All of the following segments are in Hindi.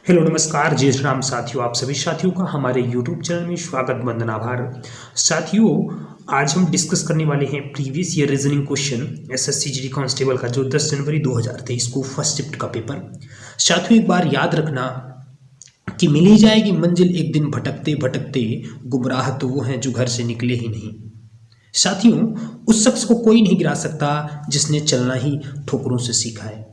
हेलो नमस्कार जय श्री राम साथियों। आप सभी साथियों का हमारे YouTube चैनल में स्वागत वंदन आभार। साथियों, आज हम डिस्कस करने वाले हैं previous year reasoning question SSC GD constable का, जो 10 जनवरी 2023 को फर्स्ट शिफ्ट का पेपर। साथियों, एक बार याद रखना कि मिल ही जाएगी मंजिल एक दिन भटकते भटकते, गुमराह तो वो हैं जो घर से निकले ही नहीं। साथियों, उस शख्स को कोई नहीं गिरा सकता जिसने चलना ही ठोकरों से सीखा है।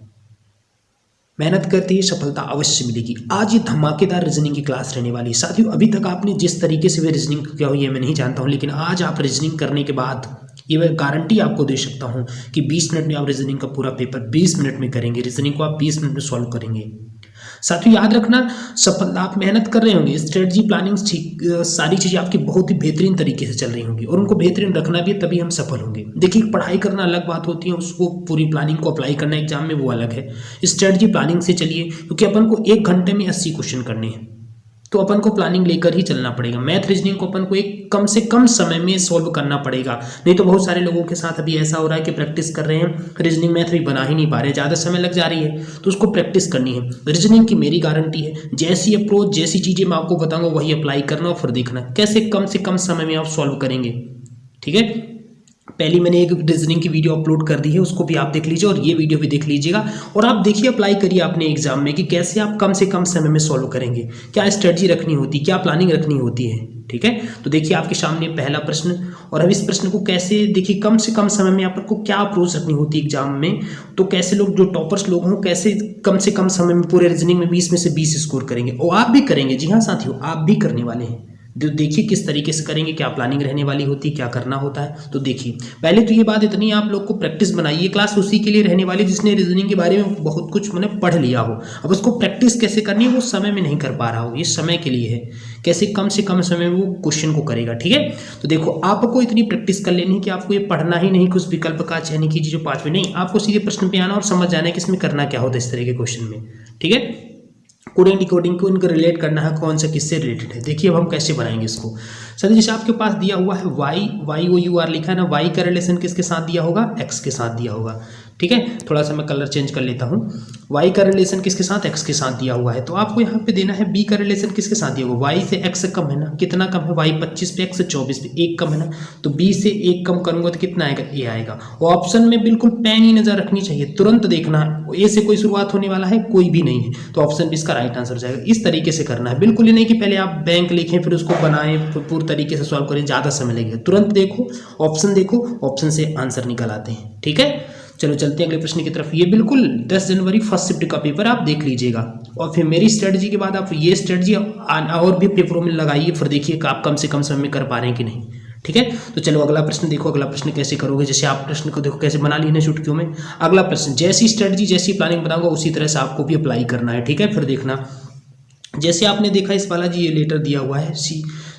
मेहनत करते ही सफलता अवश्य मिलेगी। आज ये धमाकेदार रीजनिंग की क्लास रहने वाली है। साथियों, अभी तक आपने जिस तरीके से वे रीजनिंग किया हो ये मैं नहीं जानता हूँ, लेकिन आज आप रीजनिंग करने के बाद ये मैं गारंटी आपको दे सकता हूँ कि 20 मिनट में आप रीजनिंग का पूरा पेपर 20 मिनट में करेंगे। रीजनिंग को आप 20 मिनट में सॉल्व करेंगे। साथियों, याद रखना, सफल आप मेहनत कर रहे होंगे, स्ट्रेटजी प्लानिंग सारी चीज़ें आपकी बहुत ही बेहतरीन तरीके से चल रही होंगी और उनको बेहतरीन रखना भी है, तभी हम सफल होंगे। देखिए, पढ़ाई करना अलग बात होती है, उसको पूरी प्लानिंग को अप्लाई करना एग्जाम में वो अलग है। स्ट्रेटजी प्लानिंग से चलिए, क्योंकि अपन को 1 घंटे में 80 क्वेश्चन करने हैं, तो अपन को प्लानिंग लेकर ही चलना पड़ेगा। मैथ रीजनिंग को अपन को एक कम से कम समय में सॉल्व करना पड़ेगा। नहीं तो बहुत सारे लोगों के साथ अभी ऐसा हो रहा है कि प्रैक्टिस कर रहे हैं, रीजनिंग मैथ भी बना ही नहीं पा रहे, ज़्यादा समय लग जा रही है, तो उसको प्रैक्टिस करनी है। रीजनिंग की मेरी गारंटी है, जैसी अप्रोच जैसी चीज़ें मैं आपको बताऊंगा वही अप्लाई करना और फिर देखना कैसे कम से कम समय में आप सॉल्व करेंगे। ठीक है, पहली मैंने एक रीजनिंग की वीडियो अपलोड कर दी है, उसको भी आप देख लीजिए और ये वीडियो भी देख लीजिएगा और आप देखिए, अप्लाई करिए अपने एग्जाम में कि कैसे आप कम से कम समय में सॉल्व करेंगे, क्या स्ट्रेटजी रखनी होती है, क्या प्लानिंग रखनी होती है। ठीक है, तो देखिए आपके सामने पहला प्रश्न, और अब इस प्रश्न को कैसे देखिए कम से कम समय में आपको क्या अप्रोच रखनी होती है एग्जाम में, तो कैसे लोग जो टॉपर्स लोग हों कैसे कम से कम समय में पूरे रीजनिंग में 20 में से 20 स्कोर करेंगे। और आप भी करेंगे, जी हाँ साथियों, आप भी करने वाले हैं। देखिए किस तरीके से करेंगे, क्या प्लानिंग रहने वाली होती है, क्या करना होता है। तो देखिए, पहले तो ये बात इतनी, आप लोग को प्रैक्टिस बनाइए। क्लास उसी के लिए रहने वाली जिसने रीजनिंग के बारे में बहुत कुछ मैंने पढ़ लिया हो। अब उसको प्रैक्टिस कैसे करनी है वो समय में नहीं कर पा रहा हो, ये समय के लिए है, कैसे कम से कम समय में वो क्वेश्चन को करेगा। ठीक है, तो देखो, आपको इतनी प्रैक्टिस कर लेनी है कि आपको ये पढ़ना ही नहीं कुछ विकल्प का चयन कीजिए जो 5 में नहीं, आपको सीधे प्रश्न पे आना और समझ जाना है कि इसमें करना क्या होता है इस तरह के क्वेश्चन में। ठीक है, कोडिंग डिकोडिंग को इनको रिलेट करना है, कौन सा किससे रिलेटेड है। देखिए अब हम कैसे बनाएंगे इसको। सर, जैसे आपके पास दिया हुआ है वाई ओ यू आर लिखा है ना, वाई का रिलेशन किसके साथ दिया होगा, एक्स के साथ दिया होगा। ठीक है, थोड़ा सा मैं कलर चेंज कर लेता हूँ। वाई का रिलेशन किसके साथ, एक्स के साथ दिया हुआ है, तो आपको यहाँ पे देना है बी का रिलेशन किसके साथ दिया हुआ, वाई से एक्स कम है ना, कितना कम है, वाई 25 पे एक्स 24 पे, 1 कम है ना, तो बी से 1 कम करूंगा तो कितना आएगा, ए आएगा। और ऑप्शन में बिल्कुल पैनी नजर रखनी चाहिए, तुरंत देखना है, ए से कोई शुरुआत होने वाला है कोई भी नहीं है, तो ऑप्शन भी इसका राइट आंसर हो जाएगा। इस तरीके से करना है, बिल्कुल ही नहीं कि पहले आप बैंक लिखें फिर उसको बनाएं पूरी तरीके से सॉल्व करें, ज़्यादा समय लगेगा। तुरंत देखो, ऑप्शन देखो, ऑप्शन से आंसर निकल आते हैं। ठीक है, चलो चलते हैं अगले प्रश्न की तरफ। ये बिल्कुल 10 जनवरी फर्स्ट शिफ्ट का पेपर आप देख लीजिएगा और फिर मेरी स्ट्रेटजी के बाद आप ये स्ट्रेटजी और भी पेपरों में लगाइए, फिर देखिए कि आप कम से कम समय में कर पा रहे हैं कि नहीं। ठीक है, तो चलो अगला प्रश्न देखो। अगला प्रश्न कैसे करोगे, जैसे आप प्रश्न को देखो कैसे बना लिए चुटकियों में। अगला प्रश्न, जैसी स्ट्रेटजी जैसी प्लानिंग बनाऊंगा उसी तरह से आपको भी अप्लाई करना है। ठीक है, फिर देखना, जैसे आपने देखा इस वाला जी ये लेटर दिया हुआ है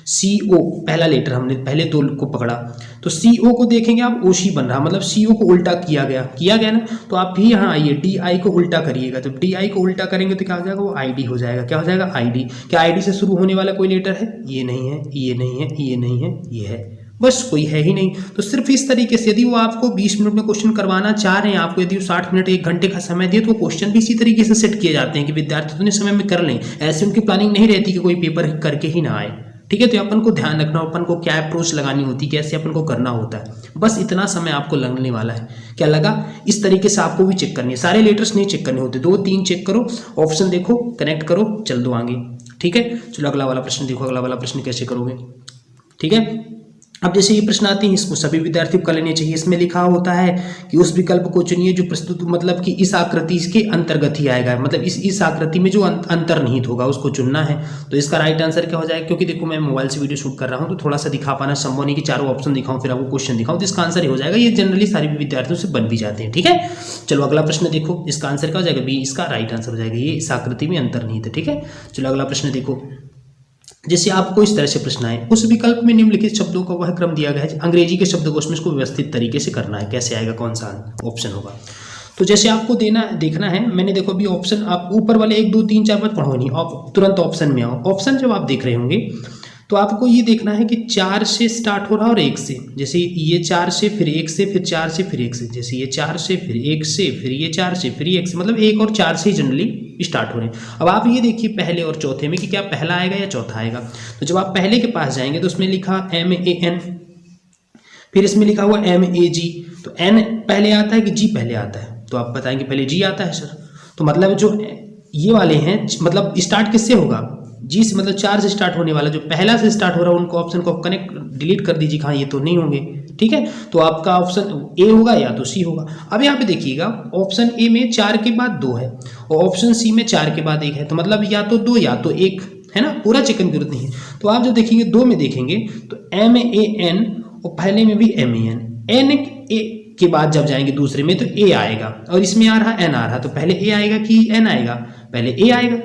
सी ओ, पहला लेटर हमने पहले 2 को पकड़ा, तो सी ओ को देखेंगे आप ओशी बन रहा, मतलब सी ओ को उल्टा किया गया ना, तो आप भी यहाँ आइए, डी आई को उल्टा करिएगा, तो डी आई को उल्टा करेंगे तो क्या हो जाएगा, वो आई डी हो जाएगा। क्या हो जाएगा, आई डी। क्या आई डी से शुरू होने वाला कोई लेटर है, ये नहीं है, ये नहीं है, ये नहीं है, ये है, बस कोई है ही नहीं। तो सिर्फ इस तरीके से, यदि वो आपको 20 मिनट में क्वेश्चन करवाना चाह रहे हैं, आपको यदि 60 मिनट 1 घंटे का समय दिए, तो क्वेश्चन भी इसी तरीके से सेट किए जाते हैं कि विद्यार्थी उतने समय में कर लें। ऐसे उनकी प्लानिंग नहीं रहती कि कोई पेपर करके ही ना आए। ठीक है, तो अपन को ध्यान रखना, अपन को क्या अप्रोच लगानी होती है, कैसे अपन को करना होता है, बस इतना समय आपको लगने वाला है। क्या लगा, इस तरीके से आपको भी चेक करनी है, सारे लेटर्स नहीं चेक करने होते, 2-3 चेक करो, ऑप्शन देखो, कनेक्ट करो, चल दो आगे। ठीक है, चलो अगला वाला प्रश्न देखो। अगला वाला प्रश्न कैसे करोगे। ठीक है, अब जैसे ये प्रश्न आते हैं, इसको सभी विद्यार्थियों को कर लेने चाहिए। इसमें लिखा होता है कि उस विकल्प को चुनिए जो प्रस्तुत, मतलब कि इस आकृति के अंतर्गत ही आएगा, मतलब इस आकृति में जो अंतर्निहित होगा उसको चुनना है। तो इसका राइट आंसर क्या हो जाएगा, क्योंकि देखो मैं मोबाइल से वीडियो शूट कर रहा हूँ तो थोड़ा सा दिखा पाना संभव नहीं कि चारों ऑप्शन दिखाऊं फिर आपको क्वेश्चन दिखाऊं, तो इसका आंसर ही हो जाएगा। ये जनरली सारे विद्यार्थियों से बन भी जाते हैं। ठीक है, चलो अगला प्रश्न देखो, इसका आंसर क्या हो जाएगा, बी इसका राइट आंसर हो जाएगा, ये इस आकृति में अंतर्निहित है। ठीक है, चलो अगला प्रश्न देखो। जैसे आपको इस तरह से प्रश्न आए, उस विकल्प में निम्नलिखित शब्दों का वह क्रम दिया गया है, अंग्रेजी के शब्दकोश में इसको व्यवस्थित तरीके से करना है, कैसे आएगा, कौन सा ऑप्शन होगा। तो जैसे आपको देखना है, मैंने देखो अभी ऑप्शन, आप ऊपर वाले 1 2 3 4 5 पढ़ो नहीं, आप तुरंत ऑप्शन में आओ। ऑप्शन जब आप देख रहे होंगे तो आपको ये देखना है कि 4 से स्टार्ट हो रहा है और 1 से, जैसे ये 4 से फिर 1 से फिर 4 से फिर 1 से, जैसे ये 4 से फिर 1 से फिर ये 4 से फिर 1 से, मतलब 1 और 4 से ही जनरली स्टार्ट हो रहे हैं। अब आप ये देखिए पहले और चौथे में कि क्या पहला आएगा या चौथा आएगा। तो जब आप पहले के पास जाएंगे तो उसमें लिखा MAN, फिर इसमें लिखा हुआ MAG, तो N पहले आता है कि G पहले आता है, तो आप बताएंगे पहले G आता है सर। तो मतलब जो ये वाले हैं मतलब स्टार्ट किससे होगा, जी से, मतलब 4 से स्टार्ट होने वाला जो पहला से स्टार्ट हो रहा है उनको ऑप्शन को कनेक्ट डिलीट कर दीजिए, हाँ ये तो नहीं होंगे, ठीक है। तो आपका ऑप्शन ए होगा या तो सी होगा। अब यहाँ पे देखिएगा ऑप्शन ए में 4 के बाद 2 है और ऑप्शन सी में 4 के बाद 1 है, तो मतलब या तो 2 या तो 1 है ना, पूरा चेकन की जरूरत नहीं है। तो आप जब देखेंगे 2 में देखेंगे तो MAN और पहले में भी MAN, N के बाद जब जाएंगे दूसरे में तो A आएगा और इसमें आ रहा N आ रहा, तो पहले A आएगा कि N आएगा, पहले A आएगा,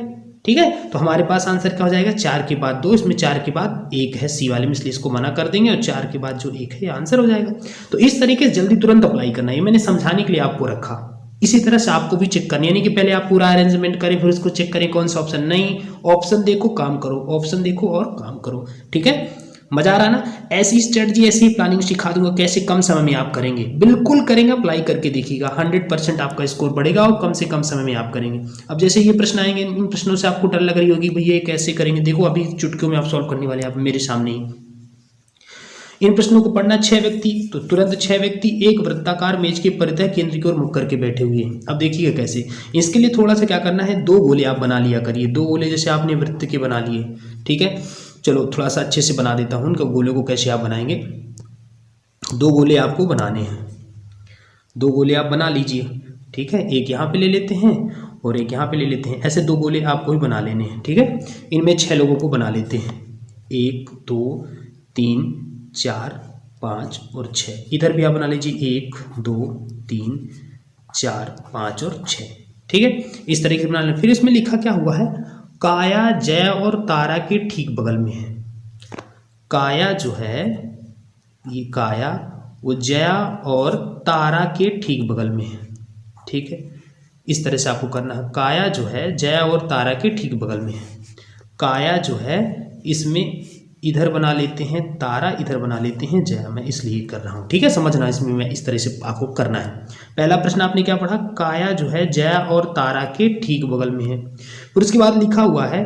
ठीक है। तो हमारे पास आंसर क्या हो जाएगा, 4 के बाद 2, इसमें 4 के बाद 1 है सी वाले में, इसलिए इसको मना कर देंगे और 4 के बाद जो 1 है ये आंसर हो जाएगा। तो इस तरीके से जल्दी तुरंत अप्लाई करना है, मैंने समझाने के लिए आपको रखा। इसी तरह से आपको भी चेक करनी है, यानी कि पहले आप पूरा अरेंजमेंट करें फिर उसको चेक करें कौन सा ऑप्शन, नहीं ऑप्शन देखो काम करो, ऑप्शन देखो और काम करो, ठीक है। मजा आ रहा ना, ऐसी स्ट्रेटजी ऐसी प्लानिंग सिखा दूंगा कैसे कम समय में आप करेंगे, बिल्कुल करेंगे, अप्लाई करके देखिएगा 100% आपका स्कोर बढ़ेगा और कम से कम समय में आप करेंगे। अब जैसे ये प्रश्न आएंगे, इन प्रश्नों से आपको डर लग रही होगी भैया ये कैसे करेंगे, देखो अभी चुटकियों में आप सॉल्व करने वाले आप मेरे सामने ही। इन प्रश्नों को पढ़ना 6 व्यक्ति, तो तुरंत 6 व्यक्ति एक वृत्ताकार मेज के परितः केंद्र की ओर मुख करके बैठे हुए हैं। अब देखिएगा कैसे, इसके लिए थोड़ा सा क्या करना है, 2 गोले आप बना लिया करिए, 2 गोले जैसे आपने वृत्त के बना लिए, ठीक है। चलो थोड़ा सा अच्छे से बना देता हूँ उनके गोले को, कैसे आप बनाएंगे। 2 गोले आपको बनाने हैं, 2 गोले आप बना लीजिए, ठीक है। एक यहाँ पे ले लेते हैं और एक यहाँ पे ले लेते हैं, ऐसे 2 गोले आपको ही बना लेने हैं, ठीक है। इनमें 6 लोगों को बना लेते हैं, 1 2 3 4 5 और 6, इधर भी आप बना लीजिए 1 2 3 4 5 और 6, ठीक है। इस तरीके से बना लें। फिर इसमें लिखा क्या हुआ है, काया जय और तारा के ठीक बगल में है। काया जो है ये काया वो जया और तारा के ठीक बगल में है, ठीक है। इस तरह से आपको करना है, काया जो है जया और तारा के ठीक बगल में है। काया जो है इसमें इधर बना लेते हैं तारा, इधर बना लेते हैं जया, मैं इसलिए कर रहा हूँ, ठीक है। समझना इसमें मैं इस तरह से आपको करना है। पहला प्रश्न आपने क्या पढ़ा, काया जो है जया और तारा के ठीक बगल में है। फिर उसके बाद लिखा हुआ है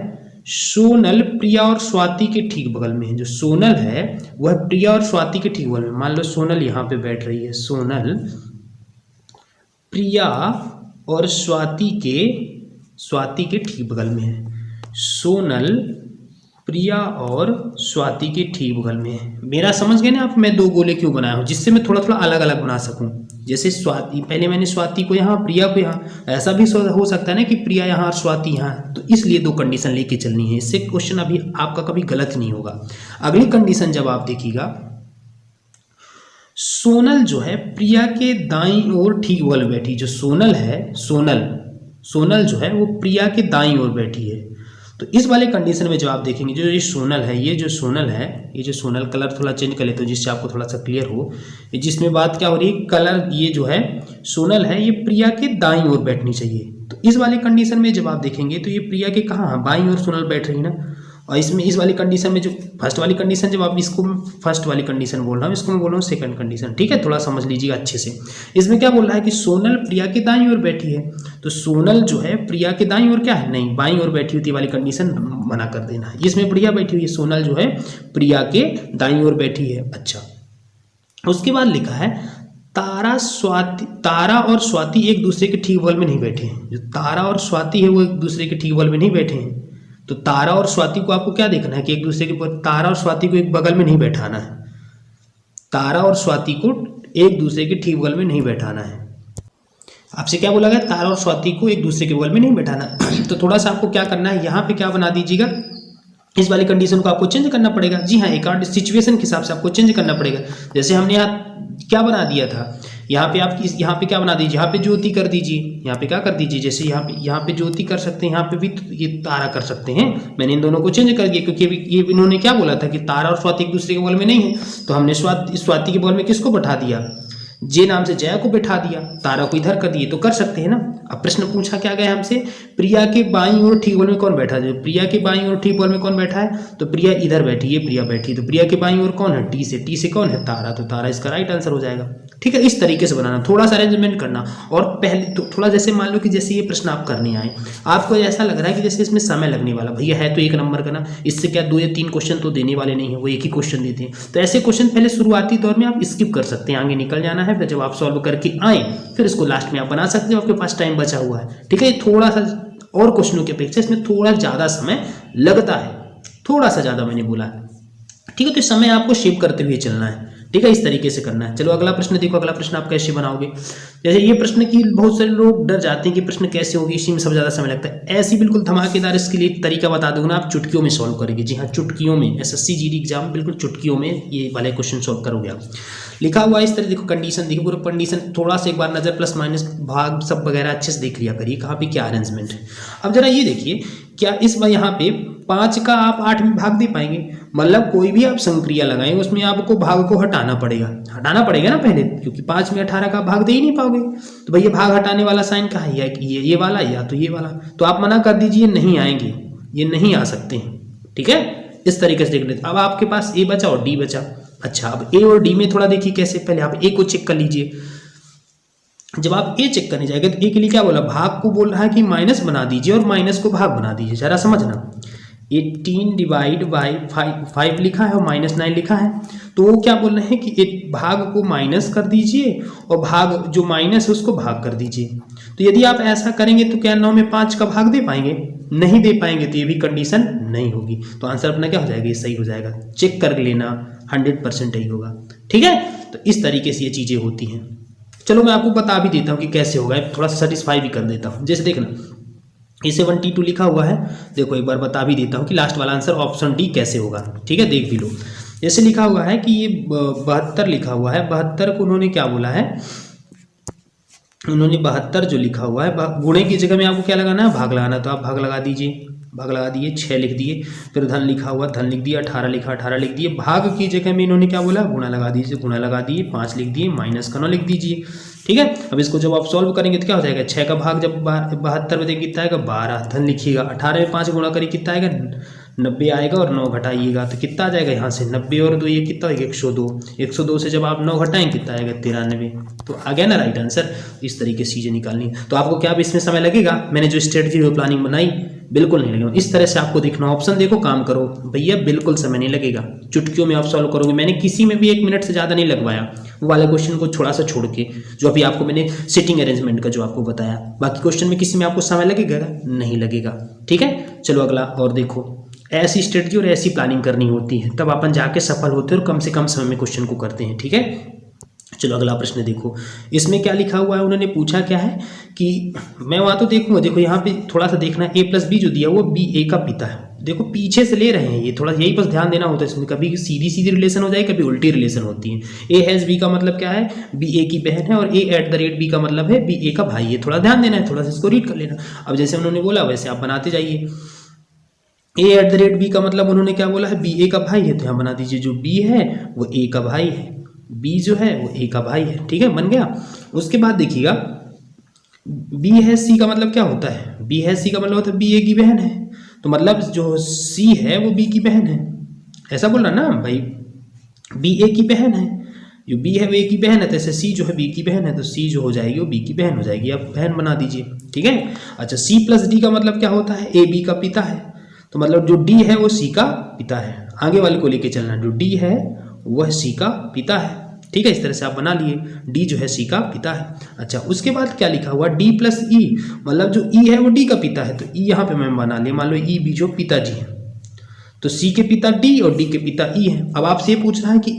सोनल प्रिया और स्वाति के ठीक बगल में है। जो सोनल है वह प्रिया और स्वाति के ठीक बगल में, मान लो सोनल यहाँ पे बैठ रही है, सोनल प्रिया और स्वाति के ठीक बगल में है। सोनल प्रिया और स्वाति के ठीक बगल में है। मेरा समझ गए ना आप, मैं 2 गोले क्यों बनाया हूँ, जिससे मैं थोड़ा थोड़ा अलग अलग बना सकूँ। जैसे स्वाति, पहले मैंने स्वाति को यहाँ, प्रिया को यहाँ, ऐसा भी हो सकता है ना कि प्रिया यहाँ और स्वाति यहाँ, तो इसलिए 2 कंडीशन लेके चलनी है, इससे क्वेश्चन अभी आपका कभी गलत नहीं होगा। अगली कंडीशन जब आप देखिएगा, सोनल जो है प्रिया के दाईं ओर ठीक बगल में बैठी। जो सोनल है, सोनल जो है वो प्रिया के दाईं ओर बैठी है। तो इस वाले कंडीशन में जब आप देखेंगे, जो ये सोनल है, ये जो सोनल कलर थोड़ा चेंज कर लेते हो जिससे आपको थोड़ा सा क्लियर हो, जिसमें बात क्या हो रही है, कलर ये जो है सोनल है ये प्रिया के दाईं ओर बैठनी चाहिए। तो इस वाले कंडीशन में जब आप देखेंगे तो ये प्रिया के कहाँ, बाईं ओर सोनल बैठ रही है ना। और इसमें इस वाली कंडीशन में जो फर्स्ट वाली कंडीशन, जब आप इसको फर्स्ट वाली कंडीशन बोल रहा हूँ, इसको मैं बोल रहा हूँ सेकंड कंडीशन, ठीक है। थोड़ा समझ लीजिएगा अच्छे से। इसमें क्या बोल रहा है कि सोनल प्रिया के दाईं ओर बैठी है, तो सोनल जो है प्रिया के दाईं ओर क्या है, नहीं बाईं ओर बैठी होती वाली कंडीशन मना कर देना। इसमें प्रिया बैठी हुई है, सोनल जो है प्रिया के दाईं ओर बैठी है। अच्छा, उसके बाद लिखा है तारा और स्वाति एक दूसरे के ठीक बगल में नहीं बैठे हैं। जो तारा और स्वाति है वो एक दूसरे के ठीक बगल में नहीं बैठे हैं। तो तारा और स्वाति को आपको क्या देखना है कि एक दूसरे के, तारा और स्वाति को एक बगल में नहीं बैठाना है। तारा और स्वाति को एक दूसरे के ठीक बगल में नहीं बैठाना है। आपसे क्या बोला गया, तारा और स्वाति को एक दूसरे के बगल में नहीं बैठाना। तो थोड़ा सा आपको क्या करना है, यहाँ पे क्या बना दीजिएगा, इस वाली कंडीशन को आपको चेंज करना पड़ेगा। जी हाँ, एक और सिचुएशन के हिसाब से आपको चेंज करना पड़ेगा। जैसे हमने यहाँ क्या बना दिया था, यहाँ पे आप यहाँ पे क्या बना दीजिए, यहाँ पे ज्योति कर दीजिए, यहाँ पे क्या कर दीजिए, जैसे यहाँ पे ज्योति कर सकते हैं, यहाँ पे भी ये तारा कर सकते हैं। मैंने इन दोनों को चेंज कर दिया क्योंकि ये इन्होंने क्या बोला था कि तारा और स्वाति एक दूसरे के बगल में नहीं है, तो हमने स्वाति के बगल में किसको बैठा दिया, जे नाम से जया को बैठा दिया, तारा को इधर कर दिए, तो कर सकते हैं ना। अब प्रश्न पूछा क्या गया हमसे, प्रिया के बाईं ओर ठीक बगल में कौन बैठा है, प्रिया के बाईं ओर ठीक बगल में कौन बैठा है, तो प्रिया इधर बैठी है, प्रिया बैठी, तो प्रिया के बाईं ओर कौन है, टी से कौन है, तारा, तो तारा इसका राइट आंसर हो जाएगा। ठीक है, इस तरीके से बनाना, थोड़ा सा अरेंजमेंट करना। और पहले तो थोड़ा जैसे मान लो कि जैसे ये प्रश्न आप करने आए, आपको ऐसा लग रहा है कि जैसे इसमें समय लगने वाला, भैया है तो 1 नंबर का ना, इससे क्या 2 या 3 क्वेश्चन तो देने वाले नहीं है, वो एक ही क्वेश्चन देते हैं। तो ऐसे क्वेश्चन पहले शुरुआती दौर में आप स्किप कर सकते हैं, आगे निकल जाना है, फिर जब आप सॉल्व करके आए फिर इसको लास्ट में आप बना सकते हो, आपके पास टाइम बचा हुआ है। ठीक है, थोड़ा सा और क्वेश्चनों की अपेक्षा इसमें थोड़ा ज़्यादा समय लगता है, थोड़ा सा ज़्यादा मैंने बोला है। ठीक है, तो समय आपको शेप करते हुए चलना है। ठीक है, इस तरीके से करना है। चलो अगला प्रश्न देखो, अगला प्रश्न आप कैसे बनाओगे। जैसे ये प्रश्न की बहुत सारे लोग डर जाते हैं कि प्रश्न कैसे होगी, इसी में सबसे ज़्यादा समय लगता है। ऐसी बिल्कुल धमाकेदार इसके लिए तरीका बता दूंगा ना, आप चुटकियों में सॉल्व करेंगे। जी हाँ, चुटकियों में, SSC GD एग्जाम बिल्कुल चुटकियों में ये वाले क्वेश्चन सॉल्व करोगे आप। लिखा हुआ इस तरह, देखो कंडीशन देखो, पूरा कंडीशन थोड़ा सा एक बार नजर प्लस माइनस भाग सब वगैरह अच्छे से देख लिया करिए, कहाँ पे क्या अरेंजमेंट है। अब जरा ये देखिए, क्या इस बार यहाँ पे 5 का आप 8 में भाग दे पाएंगे, मतलब कोई भी आप संक्रिया लगाएंगे उसमें आपको भाग को हटाना पड़ेगा ना पहले, क्योंकि 5 में 18 का भाग दे ही नहीं पाओगे। तो भैया भाग हटाने वाला साइन कहाँ है, ये वाला या तो ये वाला, तो आप मना कर दीजिए, नहीं आएंगे, ये नहीं आ सकते हैं। ठीक है, इस तरीके से देख लेते। अब आपके पास ए बचा और डी बचा। अच्छा, अब ए और डी में थोड़ा देखिए कैसे, पहले आप ए को चेक कर लीजिए। जब आप ए चेक करने जाएंगे तो ए के लिए क्या बोला, भाग को बोल रहा है कि माइनस बना दीजिए और माइनस को भाग बना दीजिए। जरा समझना, 18 डिवाइड बाई 5 लिखा है और -9 लिखा है, तो वो क्या बोल रहे हैं कि एक भाग को माइनस कर दीजिए और भाग जो माइनस है उसको भाग कर दीजिए। तो यदि आप ऐसा करेंगे तो क्या 9 में 5 का भाग दे पाएंगे, नहीं दे पाएंगे, तो ये भी कंडीशन नहीं होगी। तो आंसर अपना क्या हो जाएगा, ये सही हो जाएगा। चेक कर लेना, 100% यही होगा। ठीक है, तो इस तरीके से ये चीज़ें होती हैं। चलो मैं आपको बता भी देता हूँ कि कैसे होगा, थोड़ा सा सेटिस्फाई भी कर देता हूँ। जैसे देखना, ये 72 लिखा हुआ है, देखो एक बार बता भी देता हूँ कि लास्ट वाला आंसर ऑप्शन डी कैसे होगा। ठीक है, देख भी लो। जैसे लिखा हुआ है कि ये 72 लिखा हुआ है, 72 को उन्होंने क्या बोला है, उन्होंने 72 जो लिखा हुआ है, गुणे की जगह में आपको क्या लगाना है, भाग लगाना। तो आप भाग लगा दीजिए, भाग लगा दिए, 6 लिख दिए, फिर धन लिखा हुआ धन लिख दिया, 18 लिखा 18 लिख दिए। भाग की जगह में इन्होंने क्या बोला, गुणा लगा दीजिए, गुणा लगा दिए, 5 लिख दिए, माइनस का 9 लिख दीजिए। ठीक है, अब इसको जब आप सॉल्व करेंगे तो क्या हो जाएगा, 6 का भाग जब 72 में देंगे कितना आएगा, 12, धन लिखिएगा, 18 में 5 गुणा करिए कितना आएगा, 90 आएगा, और 9 घटाइएगा तो कितना आ जाएगा, यहाँ से 90 और 2 ये कितना होगा, 102। 102 से जब आप 9 घटाएंगे कितना आएगा, 93। तो आ गया ना राइट आंसर। इस तरीके से चीज़ें निकालनी। तो आपको क्या अब इसमें समय लगेगा, मैंने जो स्ट्रेटजी प्लानिंग बनाई, बिल्कुल नहीं लगेगा। इस तरह से आपको देखना, ऑप्शन देखो, काम करो भैया, बिल्कुल समय नहीं लगेगा, चुटकियों में आप सॉल्व करोगे। मैंने किसी में भी 1 मिनट से ज़्यादा नहीं लगवाया, वो वाले क्वेश्चन को थोड़ा सा छोड़ के, जो अभी आपको मैंने सिटिंग अरेंजमेंट का जो आपको बताया। बाकी क्वेश्चन में किसी में आपको समय लगेगा, नहीं लगेगा। ठीक है, चलो अगला और देखो। ऐसी स्ट्रेटजी और ऐसी प्लानिंग करनी होती है, तब अपन जाके सफल होते हैं और कम से कम समय में क्वेश्चन को करते हैं। ठीक है, चलो अगला प्रश्न देखो। इसमें क्या लिखा हुआ है, उन्होंने पूछा क्या है कि मैं वहाँ तो देखूंगा, देखो यहाँ पे थोड़ा सा देखना, a+b जो दिया वो b a का पिता है। देखो पीछे से ले रहे हैं, ये थोड़ा यही बस ध्यान देना होता है इसमें। कभी सीधी सीधी रिलेशन हो जाए, कभी उल्टी रिलेशन होती है। a हैज़ b का मतलब क्या है, b a की बहन है, और a@b का मतलब है b a का भाई है। थोड़ा ध्यान देना है, थोड़ा सा इसको रीड कर लेना। अब जैसे उन्होंने बोला वैसे आप बनाते जाइए। a@b का मतलब उन्होंने क्या बोला है, b a का भाई है, तो यहाँ बना दीजिए, जो b है वो a का भाई है, b जो है वो a का भाई है। ठीक है, बन गया। उसके बाद देखिएगा, b है c का मतलब क्या होता है, b है c का मतलब होता है b a की बहन है, तो मतलब जो c है वो b की बहन है, ऐसा बोल रहा ना भाई, b a की बहन है, जो b है वो a की बहन है, तो ऐसे c जो है b की बहन है, तो c जो हो जाएगी वो b की बहन हो जाएगी। आप बहन बना दीजिए। ठीक है, अच्छा, c+d का मतलब क्या होता है, a b का पिता है, तो मतलब जो d है वो c का पिता है। आगे वाले को लेके चलना, जो d है वह c का पिता है। ठीक है, इस तरह से आप बना लिए, d जो है c का पिता है। अच्छा, उसके बाद क्या लिखा हुआ, d+e, मतलब जो e है वो d का पिता है, तो e यहाँ पे मैं बना लिया, मान लो e b जो पिताजी है, तो c के पिता d और d के पिता e है। अब आपसे ये पूछ रहा है कि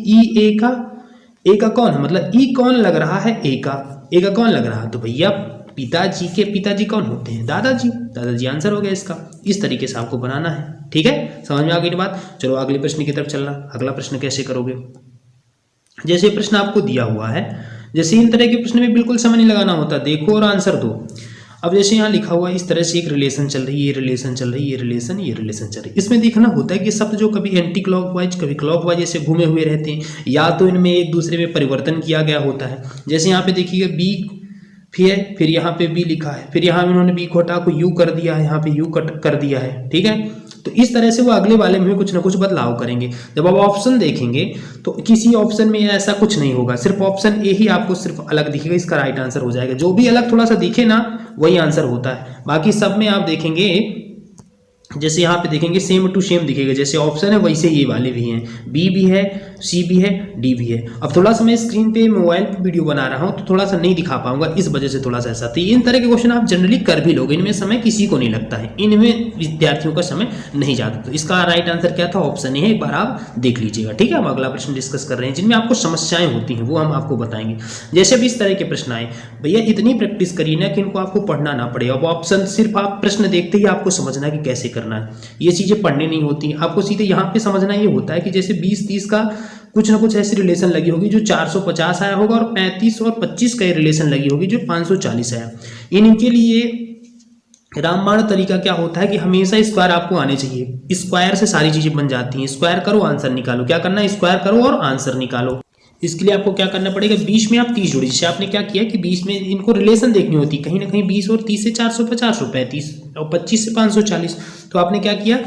a का कौन है, मतलब e कौन लग रहा है, a का कौन लग रहा है, तो भैया पिताजी के पिताजी कौन होते हैं, दादाजी आंसर हो गया इसका। इस तरीके से आपको बनाना है। ठीक है, समझ में आ गई बात। चलो अगले प्रश्न की तरफ चलना। अगला प्रश्न कैसे करोगे, जैसे प्रश्न आपको दिया हुआ है, जैसे इन तरह के प्रश्न में बिल्कुल समय नहीं लगाना होता, देखो और आंसर दो। अब जैसे यहाँ लिखा हुआ है इस तरह से एक रिलेशन चल रही है, ये रिलेशन चल रही है, ये रिलेशन चल रही है। इसमें देखना होता है कि शब्द जो कभी एंटी क्लॉकवाइज कभी क्लॉकवाइज ऐसे घूमे हुए रहते हैं, या तो इनमें एक दूसरे में परिवर्तन किया गया होता है। जैसे यहाँ पे देखिएगा बी फिर यहाँ पे बी लिखा है, फिर यहाँ इन्होंने बी को हटा को यू कर दिया है, यहाँ पे यू कट कर दिया है, ठीक है। तो इस तरह से वो अगले वाले में कुछ ना कुछ बदलाव करेंगे। जब आप ऑप्शन देखेंगे तो किसी ऑप्शन में ऐसा कुछ नहीं होगा, सिर्फ ऑप्शन ए ही आपको सिर्फ अलग दिखेगा, इसका राइट आंसर हो जाएगा। जो भी अलग थोड़ा सा दिखे ना वही आंसर होता है। बाकी सब में आप देखेंगे जैसे यहाँ पे देखेंगे सेम टू सेम दिखेगा, जैसे ऑप्शन है वैसे ये वाले भी हैं, बी भी है, सी भी है, डी भी है। अब थोड़ा सा मैं स्क्रीन पे मोबाइल पे वीडियो बना रहा हूँ तो थोड़ा सा नहीं दिखा पाऊंगा, इस वजह से थोड़ा सा ऐसा। तो इन तरह के क्वेश्चन आप जनरली कर भी लोगे, इनमें समय किसी को नहीं लगता है, इनमें विद्यार्थियों का समय नहीं जाता। तो इसका राइट आंसर क्या था, ऑप्शन ए है, एक बार आप देख लीजिएगा, ठीक है। हम अगला प्रश्न डिस्कस कर रहे हैं जिनमें आपको समस्याएं होती हैं वो हम आपको बताएंगे। जैसे भी इस तरह के प्रश्न आए, भैया इतनी प्रैक्टिस करिए ना कि इनको आपको पढ़ना ना पड़े। अब ऑप्शन सिर्फ आप प्रश्न देखते ही आपको समझना कि कैसे करना है, ये चीजें पढ़नी नहीं होती। आपको सीधे यहाँ पे समझना ये होता है कि जैसे 20-30 का कुछ ना कुछ ऐसी रिलेशन लगी होगी जो 450 आया होगा, और 35 और 25 का रिलेशन लगी होगी जो 540 आया। इनके लिए रामबाण तरीका क्या होता है कि हमेशा स्क्वायर आपको आने चाहिए, स्क्वायर से सारी चीजें बन जाती हैं। स्क्वायर करो आंसर निकालो, क्या करना है, स्क्वायर करो और आंसर निकालो। इसके लिए आपको क्या करना पड़ेगा, 20 में आप 30 जोड़िए। जैसे आपने क्या किया कि 20 में इनको रिलेशन देखनी होती है, कहीं ना कहीं 20 और 30 से 450 और 35 और 25 से 540। तो आपने क्या किया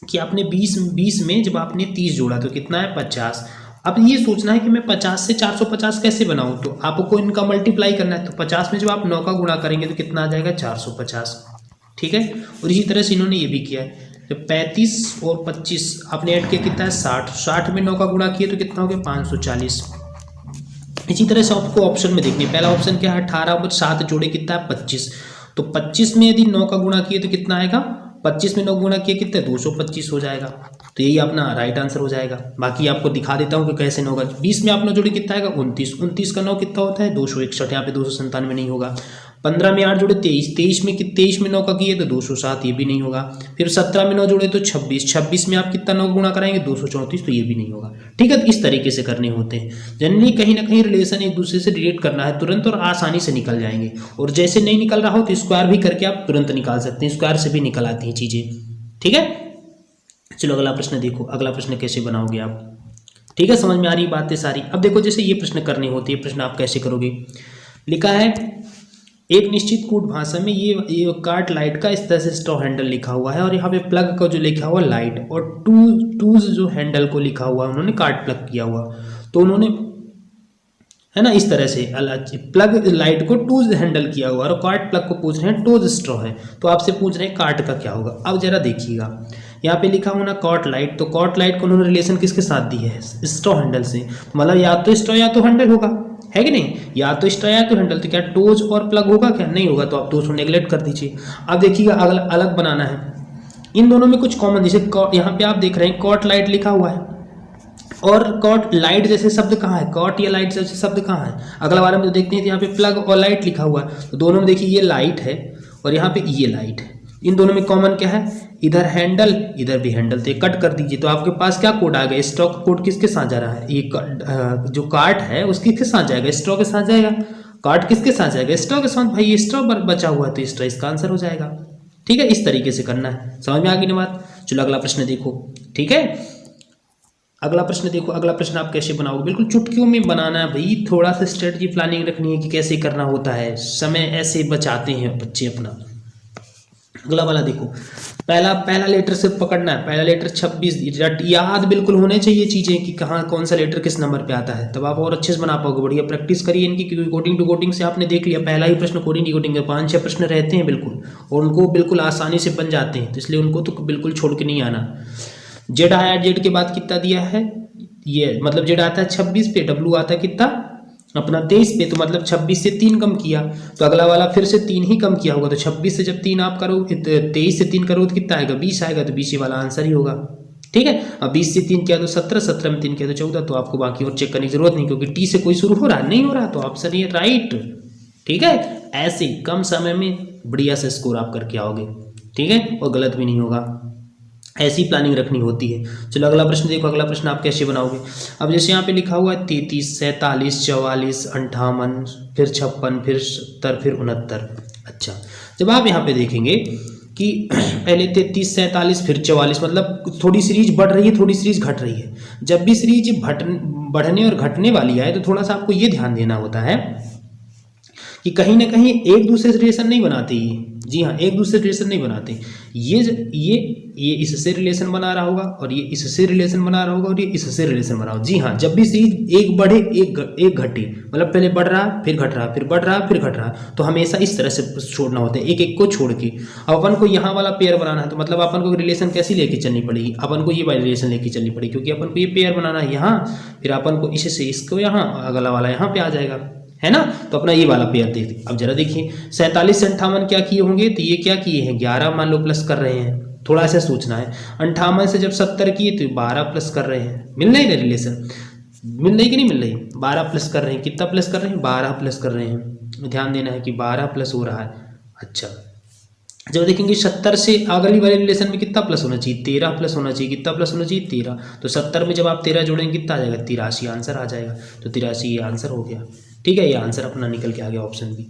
कि आपने 20 में जब आपने 30 जोड़ा तो कितना है 50। अब ये सोचना है कि मैं 50 से 450 कैसे बनाऊं, तो आपको इनका मल्टीप्लाई करना है। तो 50 में जब आप 9 का गुणा करेंगे तो कितना आ जाएगा 450, ठीक है। और इसी तरह से इन्होंने ये भी किया है, जब 35 और 25 आपने ऐड किया कितना है 60 में 9 का गुणा किए तो कितना हो गया 540। इसी तरह से आपको ऑप्शन में देखिए, पहला ऑप्शन क्या है 18 और 7 जोड़े कितना है 25। तो 25 में यदि 9 का गुणा किए तो कितना आएगा, 25 में 9 गुणा किए कितने 225 हो जाएगा। तो यही अपना राइट आंसर हो जाएगा। बाकी आपको दिखा देता हूँ कि कैसे 9 होगा। 20 में आप 9 जोड़े कितना आएगा 29 का 9 कितना होता है 261, यहाँ पे 297 नहीं होगा। 15 में 8 जोड़े 23 में 9 का किए तो 207, ये भी नहीं होगा। फिर 17 में 9 जोड़े तो 26 में आप कितना 9 गुणा कराएंगे 234, तो ये भी नहीं होगा, ठीक है। इस तरीके से करने होते हैं। जनरली कहीं ना कहीं रिलेशन एक दूसरे से रिलेट करना है, तुरंत और आसानी से निकल जाएंगे। और जैसे नहीं निकल रहा हो तो स्क्वायर भी करके आप तुरंत निकाल सकते हैं, स्क्वायर से भी निकल आती हैं चीजें, ठीक है। चलो अगला प्रश्न देखो, अगला प्रश्न कैसे बनाओगे आप, ठीक है। समझ में आ रही बातें सारी। अब देखो जैसे ये प्रश्न करने होते हैं, प्रश्न आप कैसे करोगे। लिखा है एक निश्चित कूट भाषा में ये कार्ट लाइट का इस तरह से स्ट्रॉ हैंडल लिखा हुआ है, और यहाँ पे प्लग का जो लिखा हुआ लाइट, और टूज जो हैंडल को लिखा हुआ उन्होंने कार्ट प्लग किया हुआ। तो उन्होंने है ना इस तरह से प्लग लाइट को टूज हैंडल किया हुआ, और कार्ट प्लग को पूछ रहे हैं टोज स्ट्रॉ है। तो आपसे पूछ रहे हैं कार्ट का क्या होगा। अब जरा देखिएगा यहाँ पे लिखा हुआ ना कॉट लाइट, तो कॉट लाइट को उन्होंने रिलेशन किसके साथ दी है स्ट्रॉ हैंडल से। मतलब या तो स्ट्रॉ या तो हैंडल होगा, है कि नहीं, या तो स्ट्रॉ या तो हैंडल। तो क्या टोज और प्लग होगा क्या, नहीं होगा। तो आप दोस्तों नेगलेक्ट कर दीजिए। अब देखिएगा अलग बनाना है, इन दोनों में कुछ कॉमन, जैसे यहाँ पे आप देख रहे हैं कॉट लाइट लिखा हुआ है, और कॉट लाइट जैसे शब्द कहाँ है, कॉट या लाइट जैसे शब्द कहाँ है। अगला बार हम देखते हैं यहाँ पे प्लग और लाइट लिखा हुआ है, तो दोनों में देखिए ये लाइट है और यहाँ पे ये लाइट है। इन दोनों में कॉमन क्या है, इधर हैंडल इधर भी हैंडल, तो कट कर दीजिए। तो आपके पास क्या कोड आ गया, स्ट्रॉक कोड किसके साथ जा रहा है, ये जो कार्ट है उसके किसके साथ जाएगा, स्ट्रॉ के साथ जाएगा। कार्ट किसके साथ जाएगा, स्ट्रॉ के साथ। भाई स्ट्रॉ बचा हुआ है तो स्ट्रॉ इसका आंसर हो जाएगा, ठीक है। इस तरीके से करना है, समझ में आ गई ना बात। चलो अगला प्रश्न देखो, ठीक है। अगला प्रश्न देखो, अगला प्रश्न आप कैसे बनाओगे, बिल्कुल चुटकियों में बनाना है भाई, थोड़ा सा स्ट्रेटजी प्लानिंग रखनी है कि कैसे करना होता है, समय ऐसे बचाते हैं बच्चे अपना। अगला वाला देखो, पहला लेटर सिर्फ पकड़ना है, पहला लेटर 26, याद बिल्कुल होने चाहिए चीजें कि कहाँ कौन सा लेटर किस नंबर पे आता है, तब आप और अच्छे से बना पाओगे। बढ़िया प्रैक्टिस करिए इनकी, क्योंकि कोडिंग टू कोडिंग से आपने देख लिया पहला ही प्रश्न कोडिंग टू कोडिंग के 5-6 प्रश्न रहते हैं बिल्कुल, और उनको बिल्कुल आसानी से बन जाते हैं, तो इसलिए उनको तो बिल्कुल छोड़ के नहीं आना। जेड आया, जेड के बाद कितना दिया है, ये मतलब जेड आता है 26 पे, डब्लू आता है कितना अपना 23 पे, तो मतलब 26 से 3 कम किया, तो अगला वाला फिर से 3 ही कम किया होगा। तो 26 से जब 3 आप करो, 23 से 3 करो तो कितना आएगा 20 आएगा, तो 20 वाला आंसर ही होगा, ठीक है। अब 20 से 3 किया तो 17, 17 में 3 किया तो 14, तो आपको बाकी और चेक करने की जरूरत नहीं, क्योंकि टी से कोई शुरू हो रहा नहीं हो रहा, तो ऑप्शन ये राइट, ठीक है। ऐसे कम समय में बढ़िया से स्कोर आप करके आओगे, ठीक है, और गलत भी नहीं होगा, ऐसी प्लानिंग रखनी होती है। चलो अगला प्रश्न देखो, अगला प्रश्न आप कैसे बनाओगे। अब जैसे यहाँ पे लिखा हुआ है 33, 47, 44, 58, फिर 56, फिर 70, फिर 69, अच्छा, जब आप यहाँ पे देखेंगे कि पहले 33, 47 फिर 44, मतलब थोड़ी सीरीज बढ़ रही है, थोड़ी सीरीज घट रही है। जब भी सीरीज बढ़ने और घटने वाली है तो थोड़ा सा आपको ये ध्यान देना होता है कि कहीं ना कहीं एक दूसरे से रिलेशन नहीं बनाते ये। जी हाँ, एक दूसरे से रिलेशन नहीं बनाते। ये इससे रिलेशन बना रहा होगा और ये इससे रिलेशन बना रहा होगा और ये इससे रिलेशन बना होगा। जी हाँ, जब भी सीरीज एक बढ़े एक घटे, मतलब पहले बढ़ रहा फिर घट रहा, फिर बढ़ रहा फिर घट रहा, तो हमेशा इस तरह से छोड़ना होता है, एक एक को छोड़ के। अब अपन को यहाँ वाला पेयर बनाना है तो मतलब अपन को रिलेशन कैसी लेके चलनी पड़ेगी, अपन को ये वाली रिलेशन लेके चलनी पड़ेगी, क्योंकि अपन को ये पेयर बनाना है यहाँ, फिर अपन को इससे इसको यहाँ, अगला वाला यहाँ पे आ जाएगा, है ना। तो अपना ये वाला पेयर देखते। अब जरा देखिए 47 से 58 क्या किए होंगे, तो ये क्या किए हैं 11 मान लो प्लस कर रहे हैं, थोड़ा सा सोचना है। 58 से जब 70 किए तो 12 प्लस कर रहे हैं, मिल रही है रिलेशन, मिल रही कि नहीं मिल रही, 12 प्लस कर रहे हैं। कितना प्लस कर रहे हैं, 12 प्लस कर रहे हैं। ध्यान देना है कि 12 प्लस हो रहा है। अच्छा, जब देखेंगे 70 से अगली वाले रिलेशन में कितना प्लस होना चाहिए, 13 प्लस होना चाहिए। कितना प्लस होना चाहिए, 13। तो 70 में जब आप 13 जोड़ेंगे कितना आ जाएगा, 83 आंसर आ जाएगा। तो 83 ये आंसर हो गया। ठीक है, ये आंसर अपना निकल के आ गया ऑप्शन बी।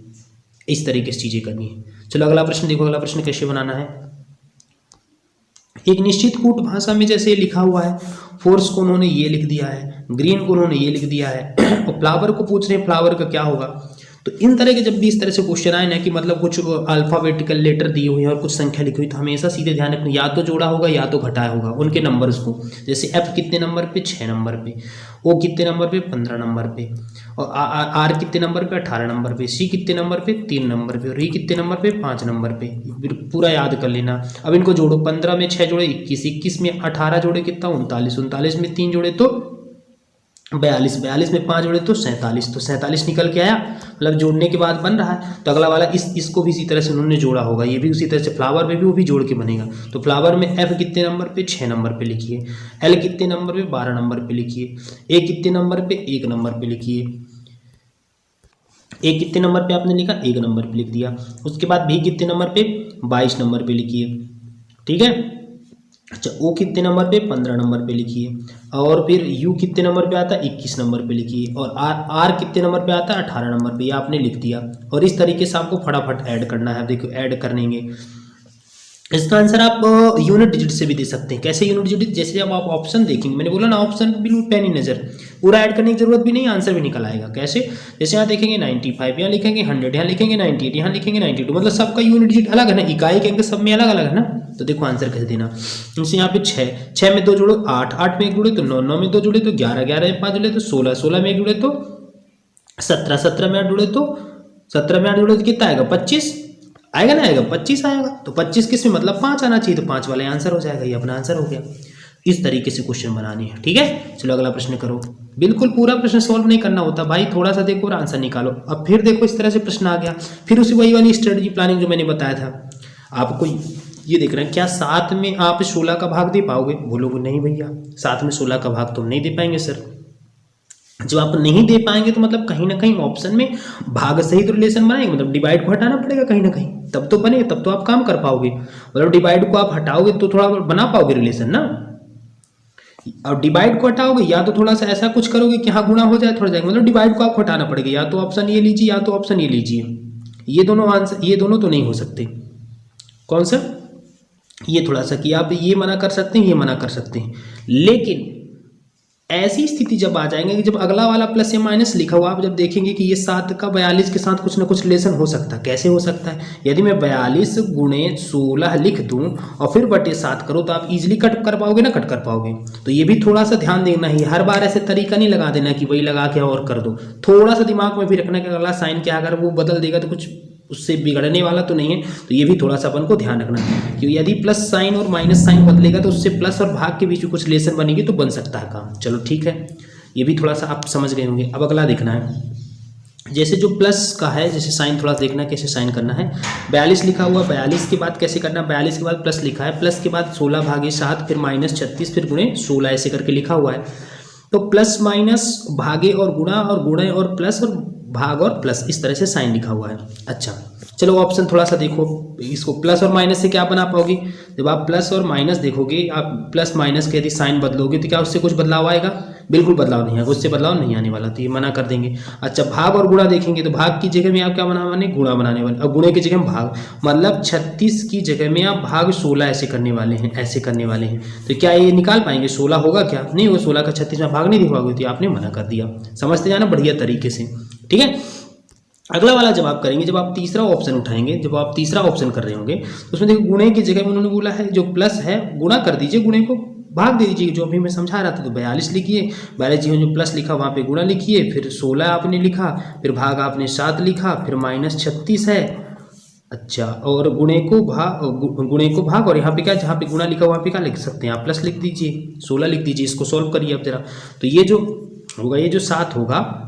इस तरीके से चीज़ें करनी है। चलो अगला प्रश्न देखो, अगला प्रश्न कैसे बनाना है। एक निश्चित कूट भाषा में जैसे लिखा हुआ है, फोर्स को उन्होंने ये लिख दिया है, ग्रीन को उन्होंने ये लिख दिया है, और फ्लावर को पूछ रहे हैं फ्लावर का क्या होगा। तो इन तरह के जब भी इस तरह से क्वेश्चन आए ना कि मतलब कुछ अल्फाबेटिकल लेटर दिए हुए हैं और कुछ संख्या लिखी हुई, तो हमेशा सीधे ध्यान रखना, या तो जोड़ा होगा या तो घटाया होगा उनके नंबर्स को। जैसे एफ कितने नंबर पे, 6 नंबर पे, ओ कितने नंबर पे, 15 नंबर पे, और आर कितने नंबर पे, 18 नंबर पे, सी कितने नंबर पे, 3 नंबर पे, और ई कितने नंबर पे, 5 नंबर पे। पूरा याद कर लेना। अब इनको जोड़ो, 15 में 6 जोड़े 21, 21 में 18 जोड़े कितना 39, 39 में 3 जोड़े तो 42, 42 में 5 जोड़े तो 47, तो 47 निकल के आया, मतलब जोड़ने के बाद बन रहा है। तो अगला वाला इसको भी इसी तरह से उन्होंने जोड़ा होगा, ये भी उसी तरह से फ्लावर में भी वो भी जोड़ के बनेगा। तो फ्लावर में एफ कितने नंबर पे, 6 नंबर पे लिखिए, एल कितने नंबर पे, 12 नंबर पे लिखिए, ए कितने नंबर पे, 1 नंबर पे लिखिए, ए कितने नंबर पे आपने लिखा, 1 नंबर पे लिख दिया। उसके बाद बी कितने नंबर पे, 22 नंबर पे लिखिए। ठीक है। अच्छा, ओ कितने नंबर पे, 15 नंबर पे लिखिए, और फिर यू कितने नंबर पे आता है, 21 नंबर पे लिखिए, और आर कितने नंबर पे आता है, 18 नंबर पे, ये आपने लिख दिया। और इस तरीके से आपको फटाफट ऐड करना है। देखो ऐड करेंगे, इसका आंसर आप यूनिट डिजिट से भी दे सकते हैं। कैसे यूनिट डिजिट, जैसे जब आप ऑप्शन देखेंगे, मैंने बोला ना ऑप्शन बिल्कुल पैनी नजर, पूरा ऐड करने की जरूरत भी नहीं, आंसर भी निकल आएगा। कैसे, जैसे यहाँ देखेंगे 95, यहाँ लिखेंगे 100, यहाँ लिखेंगे 98, यहाँ लिखेंगे 92, मतलब सबका यूनिट डिजिट अलग है ना, इकाई के अंक सब में अलग अलग है ना। तो देखो आंसर कैसे देना। जैसे यहाँ पे 6 में 2 जोड़ो 8, 8 में 1 जुड़े तो 9, 9 में 2 जुड़े तो 11, 11 में 5 जुड़े तो 16, 16 में 1 जुड़े तो 17, 17 में 8 जुड़े तो 17 में 8 जुड़े तो कितना आएगा, 25 आएगा ना, आएगा 25 आएगा। तो 25 किस में, मतलब 5 आना चाहिए, तो 5 वाला आंसर हो जाएगा, ये अपना आंसर हो गया। इस तरीके से क्वेश्चन बनानी है। ठीक है, चलो अगला प्रश्न करो। बिल्कुल पूरा प्रश्न सॉल्व नहीं करना होता भाई, थोड़ा सा देखो और आंसर निकालो। अब फिर देखो इस तरह से प्रश्न आ गया, फिर उसी वही वाली स्ट्रेटजी प्लानिंग जो मैंने बताया था आपको, ये देख रहे हैं। क्या 7 में आप 16 का भाग दे पाओगे, बोलोगे नहीं भैया 7 में 16 का भाग तो हम नहीं दे पाएंगे सर। जब आप नहीं दे पाएंगे तो मतलब कहीं ना कहीं ऑप्शन में भाग सहित रिलेशन बनाएंगे, मतलब डिवाइड को हटाना पड़ेगा कहीं ना कहीं, तब तो बनेगा, तब तो आप काम कर पाओगे। मतलब डिवाइड को आप हटाओगे तो थोड़ा बना पाओगे रिलेशन ना। और डिवाइड को हटाओगे या तो थोड़ा सा ऐसा कुछ करोगे कि हाँ गुणा हो जाए थोड़ा जाएगा, मतलब डिवाइड को आपको हटाना पड़ेगा। या तो ऑप्शन ये लीजिए या तो ऑप्शन ये लीजिए, ये दोनों आंसर, ये दोनों तो नहीं हो सकते। कौन सा, ये थोड़ा सा कि आप ये मना कर सकते हैं, ये मना कर सकते हैं। लेकिन ऐसी स्थिति जब आ जाएंगे कि जब अगला वाला प्लस या माइनस लिखा हुआ, आप जब देखेंगे कि ये 7 का 42 के साथ कुछ ना कुछ रिलेशन हो सकता है। कैसे हो सकता है, यदि मैं 42 गुणे 16 लिख दूं और फिर बटे 7 करो तो आप इजीली कट कर पाओगे ना, कट कर पाओगे। तो ये भी थोड़ा सा ध्यान देना है, हर बार ऐसे तरीका नहीं लगा देना कि वही लगा के और कर दो। थोड़ा सा दिमाग में भी रखना कि अगला साइन क्या, अगर वो बदल देगा तो कुछ उससे बिगड़ने वाला तो नहीं है। तो ये भी थोड़ा सा अपन को ध्यान रखना है, क्योंकि यदि प्लस साइन और माइनस साइन बदलेगा तो उससे प्लस और भाग के बीच में कुछ रिलेशन बनेगी तो बन सकता है काम। चलो ठीक है, ये भी थोड़ा सा आप समझ गए होंगे। अब अगला देखना है, जैसे जो प्लस का है, जैसे साइन थोड़ा देखना कैसे साइन करना है। 42 लिखा हुआ, 42 के बाद कैसे करना, 42 के बाद प्लस लिखा है, प्लस के बाद 16 भागे 7, फिर माइनस 36, फिर गुणे 16 ऐसे करके लिखा हुआ है। तो प्लस माइनस भागे और गुणा और गुणे और प्लस और भाग और प्लस, इस तरह से साइन लिखा हुआ है। अच्छा चलो ऑप्शन थोड़ा सा देखो, इसको प्लस और माइनस से क्या बना पाओगे। जब आप प्लस और माइनस देखोगे, आप प्लस माइनस के यदि साइन बदलोगे तो क्या उससे कुछ बदलाव आएगा, बिल्कुल बदलाव नहीं आएगा, उससे बदलाव नहीं आने वाला, तो ये मना कर देंगे। अच्छा, भाग और गुणा देखेंगे तो भाग की जगह में आप क्या बनाने, गुणा बनाने वाले, अब गुणे की जगह में भाग, मतलब 36 की जगह में आप भाग 16 ऐसे करने वाले हैं, ऐसे करने वाले हैं। तो क्या ये निकाल पाएंगे? 16 होगा क्या? नहीं, वो 16 का 36 में भाग नहीं दिखवाओगे, तो आपने मना कर दिया। समझते जाना बढ़िया तरीके से, ठीक है। अगला वाला जब आप करेंगे, जब आप तीसरा ऑप्शन उठाएंगे, जब आप तीसरा ऑप्शन कर रहे होंगे तो उसमें देखो गुणे की जगह में उन्होंने बोला है जो प्लस है गुणा कर दीजिए, गुणे को भाग दे दीजिए, जो अभी मैं समझा रहा था। तो 42 लिखिए, 42 जी जो प्लस लिखा वहाँ पे गुणा लिखिए, फिर 16 आपने लिखा, फिर भाग आपने 7 लिखा, फिर -36 है। अच्छा, और गुणे को भाग और यहाँ पे क्या, जहाँ पे गुणा लिखा वहाँ पे क्या लिख सकते हैं आप, प्लस लिख दीजिए, 16 लिख दीजिए। इसको सॉल्व करिए अब जरा। तो ये जो होगा, ये जो 7 होगा,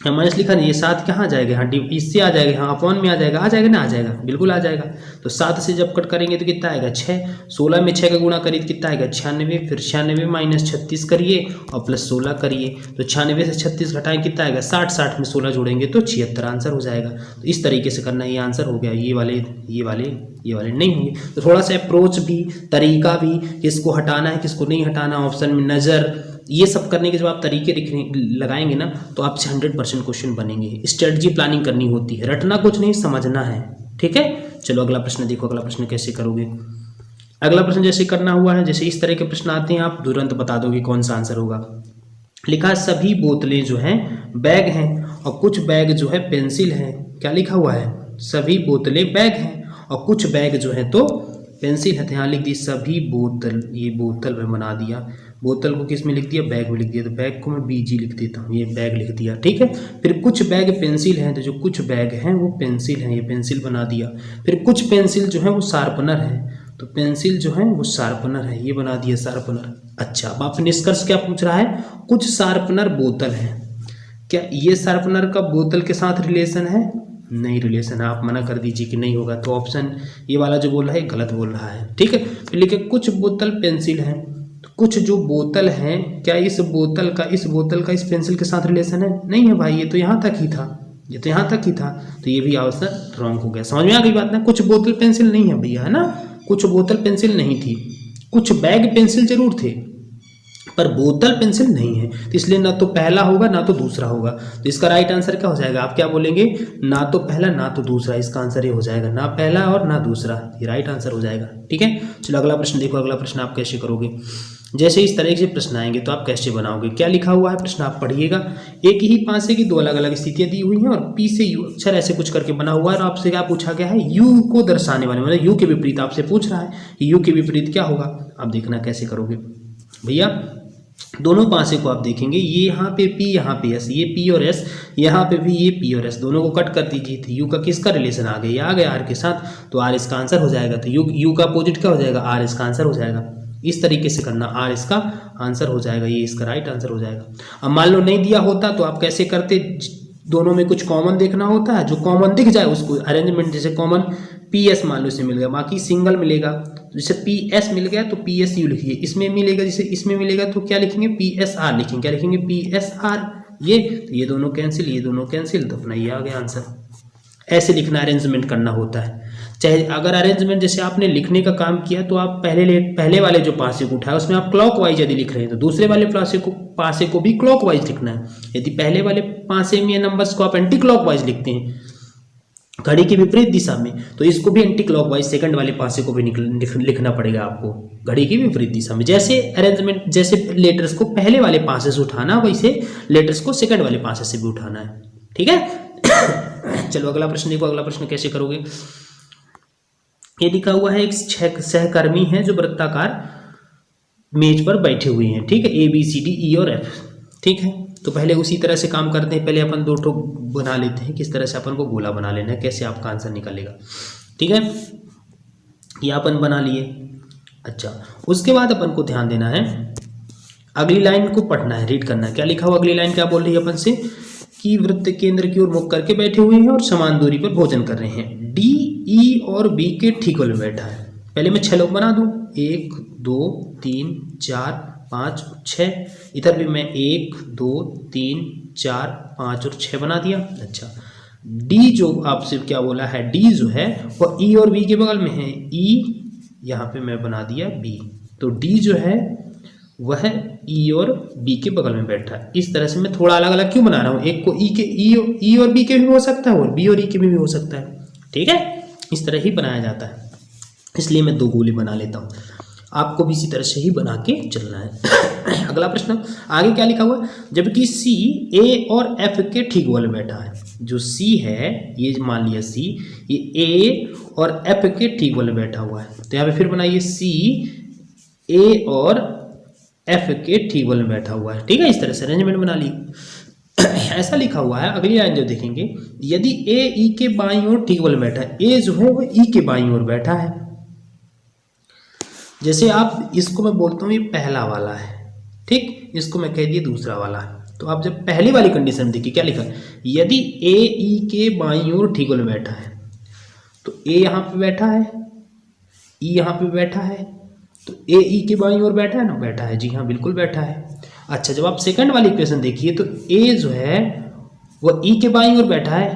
माइनस लिखा नहीं, ये 7 कहाँ जाएगा, यहाँ इससे आ जाएगा, यहाँ अपॉन में आ जाएगा, आ जाएगा ना, आ जाएगा, बिल्कुल आ जाएगा। तो 7 से जब कट करेंगे तो कितना आएगा, 6। 16 में 6 का गुणा करिए तो कितना आएगा, 96। फिर 96 -36 करिए और प्लस 16 करिए, तो 96 से 36 घटाएं कितना आएगा, 60। 60 में 16 जोड़ेंगे तो 76 आंसर हो जाएगा। तो इस तरीके से करना, ये आंसर हो गया। ये वाले नहीं होंगे। तो थोड़ा सा अप्रोच भी, तरीका भी, किसको हटाना है किसको नहीं हटाना, ऑप्शन में नज़र, ये सब करने के जब आप तरीके लगाएंगे ना, तो आपसे 100% क्वेश्चन बनेंगे। स्ट्रेटजी प्लानिंग करनी होती है, रटना कुछ नहीं, समझना है, ठीक है। चलो अगला प्रश्न देखो, अगला प्रश्न कैसे करोगे। अगला प्रश्न जैसे करना हुआ है, जैसे इस तरह के प्रश्न आते हैं, आप तुरंत बता दोगे कौन सा आंसर होगा। लिखा सभी बोतलें जो हैं बैग हैं और कुछ बैग जो है पेंसिल है। क्या लिखा हुआ है, सभी बोतलें बैग हैं और कुछ बैग जो है तो पेंसिल है। तो यहाँ लिख दी सभी बोतल, ये बोतल में बना दिया, बोतल को किस में लिख दिया, बैग में लिख दिया। तो बैग को मैं BG लिख देता हूँ, ये बैग लिख दिया, ठीक है। फिर कुछ बैग पेंसिल हैं, तो जो कुछ बैग हैं वो पेंसिल हैं, ये पेंसिल बना दिया। फिर कुछ पेंसिल जो है वो शार्पनर है, तो पेंसिल जो है वो शार्पनर है, ये बना दिया शार्पनर। अच्छा, अब आप निष्कर्ष क्या पूछ रहा है, कुछ शार्पनर बोतल है, क्या ये शार्पनर का बोतल के साथ रिलेशन है? नहीं रिलेशन है, आप मना कर दीजिए कि नहीं होगा। तो ऑप्शन ये वाला जो बोल रहा है गलत बोल रहा है, ठीक है। फिर लिखे कुछ बोतल पेंसिल है, तो कुछ जो बोतल हैं, क्या इस बोतल का इस पेंसिल के साथ रिलेशन है? नहीं है भाई, ये तो यहाँ तक ही था, ये तो यहाँ तक ही था, तो ये भी आंसर रॉन्ग हो गया। समझ में आ गई बात ना, कुछ बोतल पेंसिल नहीं है भैया, है ना, कुछ बोतल पेंसिल नहीं थी, कुछ बैग पेंसिल जरूर थे पर बोतल पेंसिल नहीं है, तो इसलिए ना तो पहला होगा ना तो दूसरा होगा। तो इसका राइट आंसर क्या हो जाएगा, आप क्या बोलेंगे, ना तो पहला ना तो दूसरा। इसका आंसर ये हो जाएगा, ना पहला और ना दूसरा, ये राइट आंसर हो जाएगा, ठीक है। चलो अगला प्रश्न देखो, अगला प्रश्न आप कैसे करोगे। जैसे इस तरह से प्रश्न आएंगे तो आप कैसे बनाओगे, क्या लिखा हुआ है प्रश्न आप पढ़िएगा। एक ही पासे की दो अलग अलग स्थितियां दी हुई हैं और पी से यू अक्षर ऐसे कुछ करके बना हुआ है, और आपसे क्या पूछा गया है, यू को दर्शाने वाले, मतलब यू के विपरीत आपसे पूछ रहा है, यू के विपरीत क्या होगा। आप देखना कैसे करोगे भैया। दोनों पासे को आप देखेंगे, ये यहाँ पे P, यहाँ पे S, ये P और S, यहाँ पे भी ये P और S, दोनों को कट कर दीजिए। तो U का किसका रिलेशन आ गया, ये आ गया R के साथ, तो R इसका आंसर हो जाएगा। तो U का अपोजिट क्या हो जाएगा, R इसका आंसर हो जाएगा। इस तरीके से करना, R इसका आंसर हो जाएगा, ये इसका राइट आंसर हो जाएगा। अब मान लो नहीं दिया होता तो आप कैसे करते, दोनों में कुछ कॉमन देखना होता है, जो कॉमन दिख जाए उसको अरेंजमेंट, जैसे कॉमन PS मान लो इसे मिल गया, बाकी सिंगल मिलेगा, जैसे PS मिल गया तो PSU लिखिए, इसमें मिलेगा जैसे इसमें मिलेगा तो क्या लिखेंगे, PSR लिखेंगे, क्या लिखेंगे, PSR। ये दोनों कैंसिल, ये दोनों कैंसिल, तो अपना ये आ गया आंसर। ऐसे लिखना, अरेंजमेंट करना होता है। चाहे अगर अरेंजमेंट जैसे आपने लिखने का काम किया तो आप पहले वाले जो पासे को उठाया उसमें आप क्लॉक वाइज यदि लिख रहे हैं तो दूसरे वाले पासे को भी क्लॉक वाइज लिखना है। यदि पहले वाले पासे में नंबर्स को आप एंटी क्लॉक वाइज लिखते हैं घड़ी की विपरीत दिशा में, तो इसको भी एंटी क्लॉकवाइज सेकंड वाले पासे को भी लिखना पड़ेगा आपको घड़ी की विपरीत दिशा में। जैसे अरेंजमेंट, जैसे लेटर्स को पहले वाले पासे से उठाना, वैसे लेटर्स को सेकंड वाले पासे से भी उठाना है, ठीक है। चलो अगला प्रश्न देखो, अगला प्रश्न कैसे करोगे। ये लिखा हुआ है, एक सहकर्मी है जो वृत्ताकार मेज पर बैठे हुए हैं, ठीक है, ABCDE और F, ठीक है। तो पहले उसी तरह से काम करते हैं, पहले अपन दो ठो बना लेते हैं, किस तरह से अपन को गोला बना लेना है, कैसे आपका आंसर निकलेगा, ठीक है। ये अपन बना लिए। अच्छा, उसके बाद अपन को ध्यान देना है, अगली लाइन को पढ़ना है, रीड करना है। क्या लिखा हुआ, अगली लाइन क्या बोल रही है अपन से, कि वृत्त केंद्र की ओर मुख करके बैठे हुए हैं और समान दूरी पर भोजन कर रहे हैं। D, E और B के ठीक बगल में बैठा है। पहले मैं 6 लोग बना दूं, 1 2 3 4 5 6, इधर भी मैं 1 2 3 4 5 और 6 बना दिया। अच्छा, D जो आपसे क्या बोला है, D जो है वो E और B के बगल में है, E यहाँ पे मैं बना दिया B, तो D जो है वह ई और बी के बगल में बैठा है। इस तरह से मैं थोड़ा अलग अलग क्यों बना रहा हूँ, एक को ई और बी के भी हो सकता है और बी और ई के भी हो सकता है, ठीक है, इस तरह ही बनाया जाता है, इसलिए मैं दो गोले बना लेता हूँ। आपको भी इसी तरह से ही बना के चलना है। अगला प्रश्न आगे क्या लिखा हुआ है, जबकि सी ए और एफ के ठीक बगल में बैठा है। जो सी है, ये मान लिया सी, ये ए और एफ के ठीक बगल में बैठा हुआ है। तो यहाँ पे फिर बनाइए, सी ए और एफ के ठीक बगल में बैठा हुआ है, ठीक है, इस तरह से अरेंजमेंट बना ली। ऐसा लिखा हुआ है, अगली लाइन जो देखेंगे, यदि ए ई के बाईं ओर ठीक बगल में बैठा है, ए जो है वो ई के बाईं ओर बैठा है। जैसे आप इसको मैं बोलता हूँ ये पहला वाला है, ठीक, इसको मैं कह दिया दूसरा वाला है। तो आप जब पहली वाली कंडीशन देखिए क्या लिखा है, यदि ए ई के बाईं ओर ठीक बगल में बैठा है, तो ए यहाँ पे बैठा है, ई यहाँ पे बैठा है, तो ए ई के बाईं ओर बैठा है ना, बैठा है, जी हाँ बिल्कुल बैठा है। अच्छा, जब आप सेकंड वाली इक्वेशन देखिए तो ए जो है वो ई के बाईं ओर बैठा है,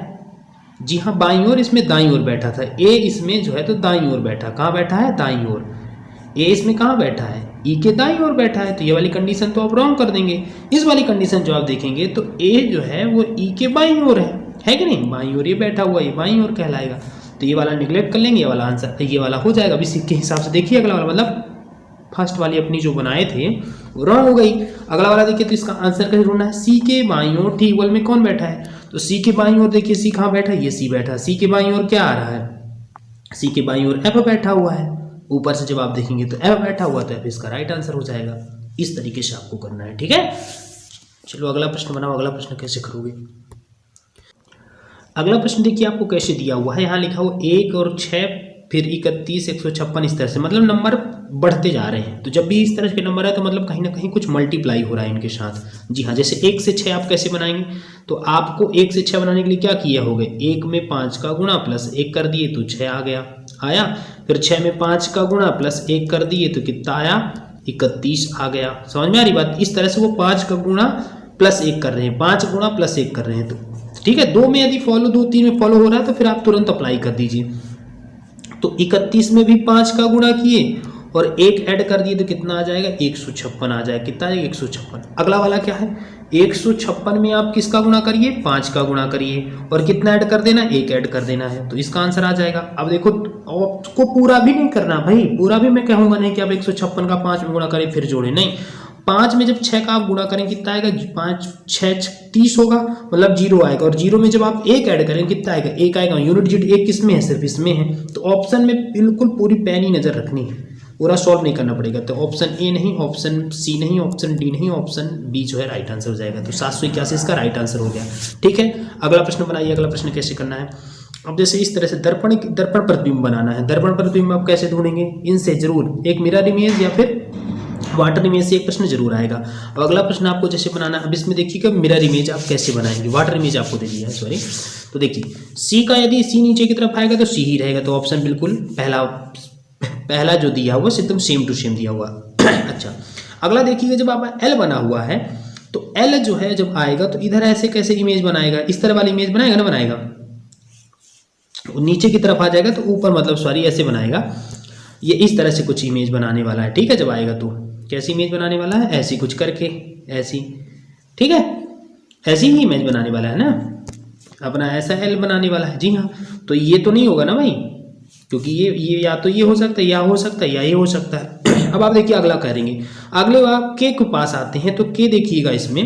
जी हाँ बाईं ओर, इसमें दाईं ओर बैठा था, ए इसमें जो है तो दाईं ओर बैठा, कहाँ बैठा है, दाईं ओर, ए इसमें कहाँ बैठा है, ई के दाईं ओर बैठा है। तो ये वाली कंडीशन तो आप रॉन्ग कर देंगे। इस वाली कंडीशन जो आप देखेंगे तो ए जो है वो ई के बाईं ओर है कि नहीं, बाईं ओर ये बैठा हुआ, ये बाईं ओर कहलाएगा। तो ये वाला निगलेक्ट कर लेंगे, ये वाला आंसर, ये वाला हो जाएगा। अभी सिक्के हिसाब से देखिए अगला वाला, मतलब फर्स्ट वाली अपनी जो बनाए थे वो रॉन्ग हो गई। अगला वाला देखिए, तो इसका आंसर कैसे ढूंढना है, सी के बाईं ओर ठीक बगल में कौन बैठा है, तो सी के बाईं ओर देखिए, सी कहाँ बैठा है, ये सी बैठा है, सी के बाईं ओर क्या आ रहा है, सी के बाईं ओर एफ बैठा हुआ है। ऊपर से जब आप देखेंगे तो एफ बैठा हुआ, तो एफ इसका राइट आंसर हो जाएगा। इस तरीके से आपको करना है, ठीक है। चलो अगला प्रश्न बनाओ, अगला प्रश्न कैसे करोगे। अगला प्रश्न देखिए आपको कैसे दिया हुआ है, यहाँ लिखा हुआ 1 और 6 फिर 31 156, इस तरह से, मतलब नंबर बढ़ते जा रहे हैं। तो जब भी इस तरह के नंबर है तो मतलब कहीं ना कहीं कुछ मल्टीप्लाई हो रहा है इनके साथ। जी हाँ, जैसे 1 से 6 आप कैसे बनाएंगे, तो आपको 1 से 6 बनाने के लिए क्या किया होगा, 1 में 5 का गुणा प्लस 1 कर दिए तो 6 आ गया, आया। फिर 6 में 5 का गुणा प्लस 1 कर दिए तो कितना आया, 31 आ गया। समझ में आ रही बात। इस तरह से वो 5 का गुणा प्लस 1 कर रहे हैं, 5 गुणा प्लस 1 कर रहे हैं, तो ठीक है। 2 में यदि फॉलो, 2 3 में फॉलो हो रहा है तो फिर आप तुरंत अप्लाई कर दीजिए। तो 31 में भी 5 का गुणा किए और 1 ऐड कर दिए तो कितना आ जाएगा, 156 आ जाएगा। कितना आएगा, 156। अगला वाला क्या है, 156 में आप किसका गुणा करिए, 5 का गुणा करिए और कितना ऐड कर देना, 1 ऐड कर देना है, तो इसका आंसर आ जाएगा। अब देखो आपको पूरा भी नहीं करना भाई, पूरा भी मैं कहूँगा नहीं कि आप 156 का 5 में गुणा करें फिर जोड़े, नहीं। 5 में जब 6 का आप गुणा करें कितना आएगा, 5 6 30 होगा, मतलब 0 आएगा। और 0 में जब आप 1 ऐड करें कितना आएगा, 1 आएगा। यूनिट डिजिट 1 किसमें है, सिर्फ इसमें है। तो ऑप्शन में बिल्कुल पूरी पैनी नजर रखनी है, पूरा सॉल्व नहीं करना पड़ेगा। तो ऑप्शन ए नहीं, ऑप्शन सी नहीं, ऑप्शन डी नहीं, ऑप्शन बी जो है राइट आंसर हो जाएगा। तो 781 इसका राइट आंसर हो गया, ठीक है। अगला प्रश्न बनाइए। अगला प्रश्न कैसे करना है, अब जैसे इस तरह से दर्पण प्रतिबिंब बनाना है। दर्पण प्रतिबिंब आप कैसे ढूंढेंगे, इनसे जरूर एक मिरर इमेज या फिर वाटर इमेज से एक प्रश्न जरूर आएगा। अब अगला प्रश्न आपको जैसे बनाना है, अब इसमें देखिएगा मिरर इमेज आप कैसे बनाएंगे, वाटर इमेज आपको दे दिया है, सॉरी। तो देखिए सी का यदि सी नीचे की तरफ आएगा तो सी ही रहेगा, तो ऑप्शन बिल्कुल पहला जो दिया हुआ एकदम सेम टू सेम दिया हुआ। अच्छा, अगला देखिएगा, जब आप एल बना हुआ है तो एल जो है जब आएगा तो इधर ऐसे कैसे इमेज बनाएगा, इस तरह वाली इमेज बनाएगा ना, बनाएगा। नीचे की तरफ आ जाएगा तो ऊपर, मतलब सॉरी ऐसे बनाएगा, ये इस तरह से कुछ इमेज बनाने वाला है, ठीक है। जब आएगा तो कैसी इमेज बनाने वाला है, ऐसी कुछ करके, ऐसी, ठीक है, ऐसी ही इमेज बनाने वाला है ना, अपना ऐसा एल बनाने वाला है। जी हाँ, तो ये तो नहीं होगा ना भाई, क्योंकि ये या तो ये हो सकता है, या हो सकता है, या ये हो सकता है। अब आप देखिए अगला करेंगे, अगले आप के के पास आते हैं तो के देखिएगा, इसमें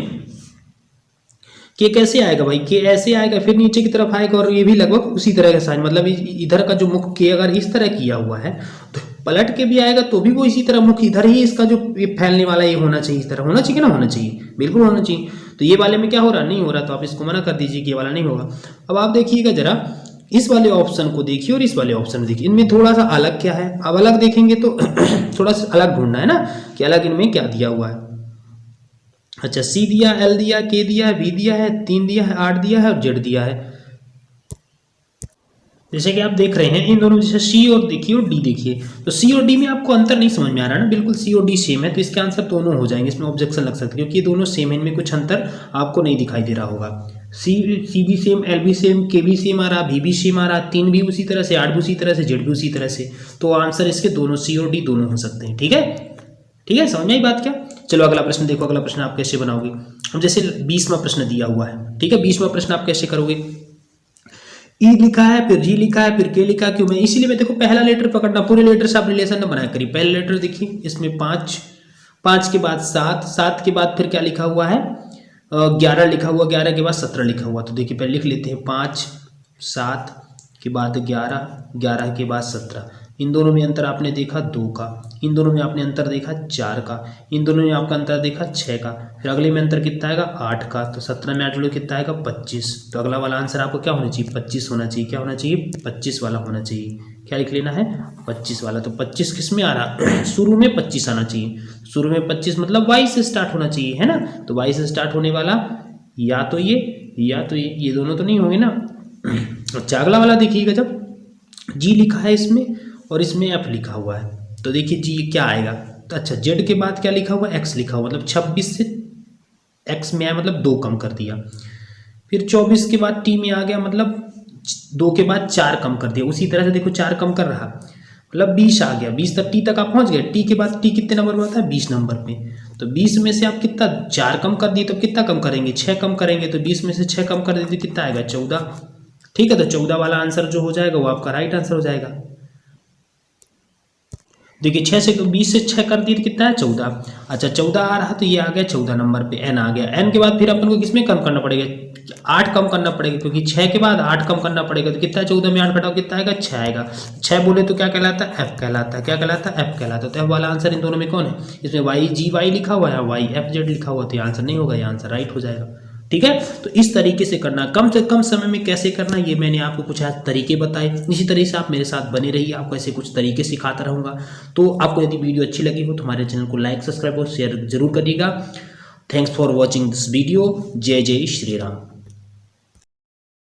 के कैसे आएगा भाई, के ऐसे आएगा, फिर नीचे की तरफ आएगा और ये भी लगभग उसी तरह का साइन, मतलब इधर का जो मुख के अगर इस तरह किया हुआ है तो पलट के भी आएगा तो भी वो इसी तरह मुख इधर ही, इसका जो ये फैलने वाला ये होना चाहिए, इस तरह होना चाहिए ना, होना चाहिए, बिल्कुल होना चाहिए। तो ये वाले में क्या हो रहा, नहीं हो रहा, तो आप इसको मना कर दीजिए कि ये वाला नहीं होगा। अब आप देखिएगा जरा, इस वाले ऑप्शन को देखिए और इस वाले ऑप्शन को देखिए, इनमें थोड़ा सा अलग क्या है। अब अलग देखेंगे तो थोड़ा सा अलग ढूंढना है ना कि अलग इनमें क्या दिया हुआ है। अच्छा, सी दिया, एल दिया, के दिया है, वी दिया है, 3 दिया है, 8 दिया है और जेड दिया है। जैसे कि आप देख रहे हैं इन दोनों, जैसे सी और देखिए और डी देखिए, तो सी और डी में आपको अंतर नहीं समझ में आ रहा है ना, बिल्कुल सी और डी सेम है, तो इसके आंसर दोनों हो जाएंगे। इसमें ऑब्जेक्शन लग सकता है क्योंकि ये दोनों सेम है, इनमें कुछ अंतर आपको नहीं दिखाई दे रहा होगा। सी भी सेम, एल भी सेम, के भी सेम आ रहा, भी सेम आ रहा, 3 भी उसी तरह से, 8 भी उसी तरह से, जेड भी उसी तरह से, तो आंसर इसके दोनों सी और डी दोनों हो सकते हैं, ठीक है। ठीक है, समझ में आई बात क्या। चलो अगला प्रश्न देखो, अगला प्रश्न आप कैसे बनाओगे। हम जैसे 20वां प्रश्न दिया हुआ है, ठीक है, 20वां प्रश्न आप कैसे करोगे। ई लिखा है, फिर जी लिखा है, फिर के लिखा, क्यों मैं इसीलिए मैं देखो पहला लेटर पकड़ना, पूरे लेटर से आप रिलेशन न बनाया करिए। पहला लेटर देखिए, इसमें 5, 5 के बाद 7, 7 के बाद फिर क्या लिखा हुआ है, 11 लिखा हुआ, 11 के बाद 17 लिखा हुआ। तो देखिए पहले लिख लेते हैं 5, 7 के बाद 11, 11 के बाद 17। इन दोनों में अंतर आपने देखा 2 का, इन दोनों में आपने अंतर देखा 4 का, इन दोनों में आपका अंतर देखा 6 का, फिर अगले में अंतर कितना आएगा 8 का। तो 17 में 8 जोड़ो कितना आएगा 25। तो अगला वाला आंसर आपको क्या होना चाहिए 25 होना चाहिए। क्या होना चाहिए 25 वाला होना चाहिए। क्या लिख लेना है 25 वाला। तो 25 किस में आ रहा शुरू में 25 आना चाहिए। शुरू में 25 मतलब वाई से स्टार्ट होना चाहिए, है ना। तो वाई से स्टार्ट होने वाला या तो ये दोनों तो नहीं होंगे ना। अच्छा अगला वाला देखिएगा, जब जी लिखा है इसमें और इसमें एफ लिखा हुआ है, तो देखिए जी क्या आएगा। तो अच्छा जेड के बाद क्या लिखा हुआ एक्स लिखा हुआ, मतलब 26 से एक्स में आया मतलब 2 कम कर दिया। फिर 24 के बाद टी में आ गया, मतलब 2 के बाद 4 कम कर दिया। उसी तरह से देखो 4 कम कर रहा, मतलब 20 आ गया। 20 तक टी तक आप पहुंच गए। टी के बाद टी कितने नंबर में आता है 20 नंबर पे। तो 20 में से आप कितना 4 कम कर दिए, तो कितना कम करेंगे 6 कम करेंगे। तो 20 में से 6 कम कर देते कितना आएगा 14। ठीक है, तो 14 वाला आंसर जो हो जाएगा वो आपका राइट आंसर हो जाएगा। देखिए 6 से 20 से 6 कर दिए तो कितना है 14। अच्छा 14 आ रहा तो ये आ गया 14 नंबर पे एन आ गया। एन के बाद फिर अपन को किसमें कम करना पड़ेगा 8 कम करना पड़ेगा, क्योंकि 6 के बाद 8 कम करना पड़ेगा। तो कितना 14 में 8 घटाओ कितना आएगा 6 आएगा। 6 बोले तो क्या कहलाता है एफ कहलाता है। क्या कहलाता है एफ कहलाता है। तो एफ वाला आंसर इन दोनों में कौन है, इसमें वाई जी वाई लिखा हुआ है, वाई एफ जेड लिखा हुआ, तो ये आंसर नहीं होगा, ये आंसर राइट हो जाएगा। ठीक है, तो इस तरीके से करना, कम से कम समय में कैसे करना ये मैंने आपको कुछ आज तरीके बताए। इसी तरह से आप मेरे साथ बने रहिए, आपको ऐसे कुछ तरीके सिखाता रहूँगा। तो आपको यदि वीडियो अच्छी लगी हो तो हमारे चैनल को लाइक सब्सक्राइब और शेयर जरूर करिएगा। Thanks for watching this video. जय जय श्री राम।